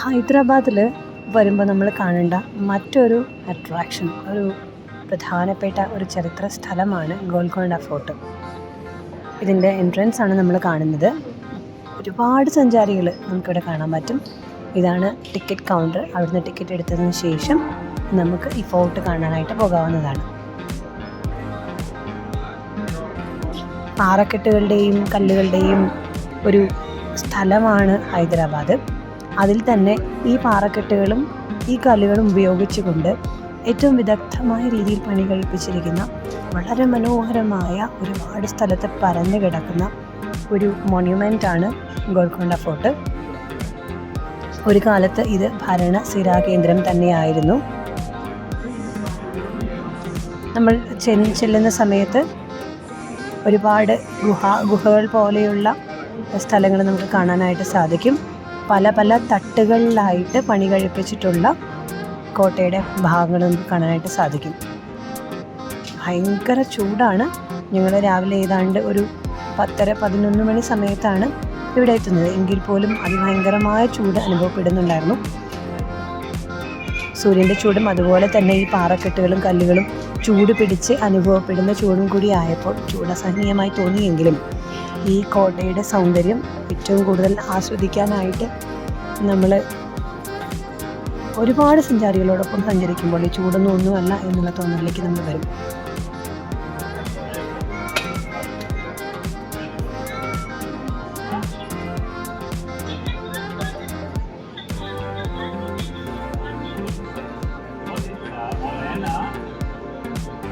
ഹൈദരാബാദിൽ വരുമ്പോൾ നമ്മൾ കാണേണ്ട മറ്റൊരു അട്രാക്ഷൻ, ഒരു പ്രധാനപ്പെട്ട ഒരു ചരിത്ര സ്ഥലമാണ് ഗോൽക്കൊണ്ട ഫോർട്ട്. ഇതിൻ്റെ എൻട്രൻസ് ആണ് നമ്മൾ കാണുന്നത്. ഒരുപാട് സഞ്ചാരികൾ നമുക്കിവിടെ കാണാൻ പറ്റും. ഇതാണ് ടിക്കറ്റ് കൗണ്ടർ. അവിടുന്ന് ടിക്കറ്റ് എടുത്തതിന് ശേഷം നമുക്ക് ഈ ഫോർട്ട് കാണാനായിട്ട് പോകാവുന്നതാണ്. പാറക്കെട്ടുകളുടെയും കല്ലുകളുടെയും ഒരു സ്ഥലമാണ് ഹൈദരാബാദ്. അതിൽ തന്നെ ഈ പാറക്കെട്ടുകളും ഈ കല്ലുകളും ഉപയോഗിച്ചുകൊണ്ട് ഏറ്റവും വിദഗ്ധമായ രീതിയിൽ പണി കഴിപ്പിച്ചിരിക്കുന്ന വളരെ മനോഹരമായ ഒരുപാട് സ്ഥലത്ത് പരന്നു കിടക്കുന്ന ഒരു മോണ്യുമെൻ്റാണ് ഗോൽക്കൊണ്ട ഫോർട്ട്. ഒരു കാലത്ത് ഇത് ഭരണ സ്ഥിരാകേന്ദ്രം തന്നെയായിരുന്നു. നമ്മൾ ചെല്ലുന്ന സമയത്ത് ഒരുപാട് ഗുഹകൾ പോലെയുള്ള സ്ഥലങ്ങൾ നമുക്ക് കാണാനായിട്ട് സാധിക്കും. പല പല തട്ടുകളിലായിട്ട് പണി കഴിപ്പിച്ചിട്ടുള്ള കോട്ടയുടെ ഭാഗങ്ങൾ നമുക്ക് കാണാനായിട്ട് സാധിക്കും. ഭയങ്കര ചൂടാണ്. ഞങ്ങൾ രാവിലെ ഏതാണ്ട് ഒരു 10-11 മണി സമയത്താണ് ഇവിടെ എത്തുന്നത്. എങ്കിൽ പോലും അതിഭയങ്കരമായ ചൂട് അനുഭവപ്പെടുന്നുണ്ടായിരുന്നു. സൂര്യൻ്റെ ചൂടും അതുപോലെ തന്നെ ഈ പാറക്കെട്ടുകളും കല്ലുകളും ചൂട് പിടിച്ച് അനുഭവപ്പെടുന്ന ചൂടും കൂടി ആയപ്പോൾ ചൂട് അസഹനീയമായി തോന്നിയെങ്കിലും ഈ കോട്ടയുടെ സൗന്ദര്യം ഏറ്റവും കൂടുതൽ ആസ്വദിക്കാനായിട്ട് നമ്മൾ ഒരുപാട് സഞ്ചാരികളോടൊപ്പം സഞ്ചരിക്കുമ്പോൾ ഈ ചൂടൊന്നും ഒന്നുമല്ല എന്നുള്ള തോന്നലിലേക്ക് നമ്മൾ വരും.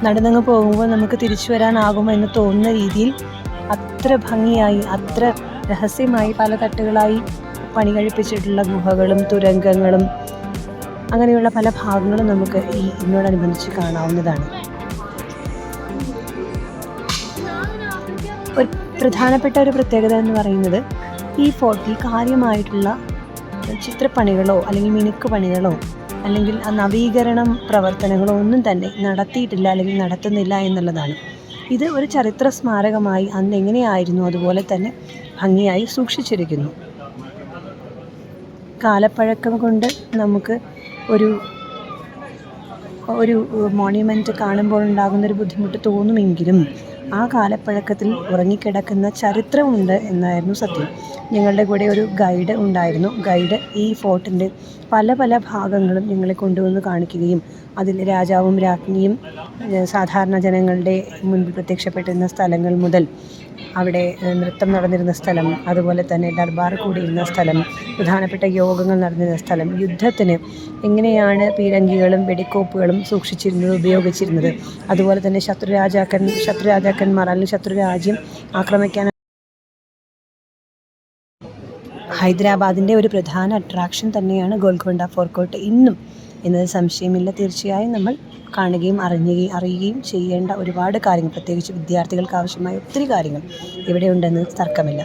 നടന്നങ്ങ് പോകുമ്പോൾ നമുക്ക് തിരിച്ചു വരാനാകുമോ എന്ന് തോന്നുന്ന രീതിയിൽ അത്ര ഭംഗിയായി, അത്ര രഹസ്യമായി പല തട്ടുകളായി പണി കഴിപ്പിച്ചിട്ടുള്ള ഗുഹകളും തുരങ്കങ്ങളും അങ്ങനെയുള്ള പല ഭാഗങ്ങളും നമുക്ക് ഇതിനോടനുബന്ധിച്ച് കാണാവുന്നതാണ്. ഒരു പ്രധാനപ്പെട്ട ഒരു പ്രത്യേകത എന്ന് പറയുന്നത് ഈ ഫോർട്ടിൽ കാര്യമായിട്ടുള്ള ചിത്രപ്പണികളോ അല്ലെങ്കിൽ മിനുക്ക് പണികളോ അല്ലെങ്കിൽ നവീകരണം പ്രവർത്തനങ്ങളോ ഒന്നും തന്നെ നടത്തിയിട്ടില്ല അല്ലെങ്കിൽ നടത്തുന്നില്ല എന്നുള്ളതാണ്. ഇത് ഒരു ചരിത്ര സ്മാരകമായി അന്ന് എങ്ങനെയായിരുന്നു അതുപോലെ തന്നെ ഭംഗിയായി സൂക്ഷിച്ചിരിക്കുന്നു. കാലപ്പഴക്കം കൊണ്ട് നമുക്ക് ഒരു മോണ്യുമെൻ്റ് കാണുമ്പോൾ ഉണ്ടാകുന്നൊരു ബുദ്ധിമുട്ട് തോന്നുമെങ്കിലും ആ കാലപ്പഴക്കത്തിൽ ഉറങ്ങിക്കിടക്കുന്ന ചരിത്രമുണ്ട് എന്നായിരുന്നു സത്യം. ഞങ്ങളുടെ കൂടെ ഒരു ഗൈഡ് ഉണ്ടായിരുന്നു. ഗൈഡ് ഈ ഫോർട്ടിൻ്റെ പല പല ഭാഗങ്ങളും ഞങ്ങളെ കൊണ്ടുവന്ന് കാണിക്കുകയും അതിൽ രാജാവും രാജ്ഞിയും സാധാരണ ജനങ്ങളുടെ മുൻപിൽ പ്രത്യക്ഷപ്പെട്ടിരുന്ന സ്ഥലങ്ങൾ മുതൽ അവിടെ നൃത്തം നടന്നിരുന്ന സ്ഥലം, അതുപോലെ തന്നെ ദർബാർ കൂടിയിരുന്ന സ്ഥലം, പ്രധാനപ്പെട്ട യോഗങ്ങൾ നടന്നിരുന്ന സ്ഥലം, യുദ്ധത്തിന് എങ്ങനെയാണ് പീരങ്കികളും വെടിക്കോപ്പുകളും ഉപയോഗിച്ചിരുന്നത്, അതുപോലെ തന്നെ ശത്രുരാജാക്കന്മാർ അല്ലെങ്കിൽ ശത്രുരാജ്യം ആക്രമിക്കാൻ ഹൈദരാബാദിൻ്റെ ഒരു പ്രധാന അട്രാക്ഷൻ തന്നെയാണ് ഗോൽക്കൊണ്ട ഫോർട്ട് ഇന്നും എന്നത് സംശയമില്ല. തീർച്ചയായും നമ്മൾ കാണുകയും അറിയുകയും ചെയ്യേണ്ട ഒരുപാട് കാര്യങ്ങൾ, പ്രത്യേകിച്ച് വിദ്യാർത്ഥികൾക്ക് ആവശ്യമായ ഒത്തിരി കാര്യങ്ങൾ ഇവിടെ ഉണ്ടെന്ന് തർക്കമില്ല.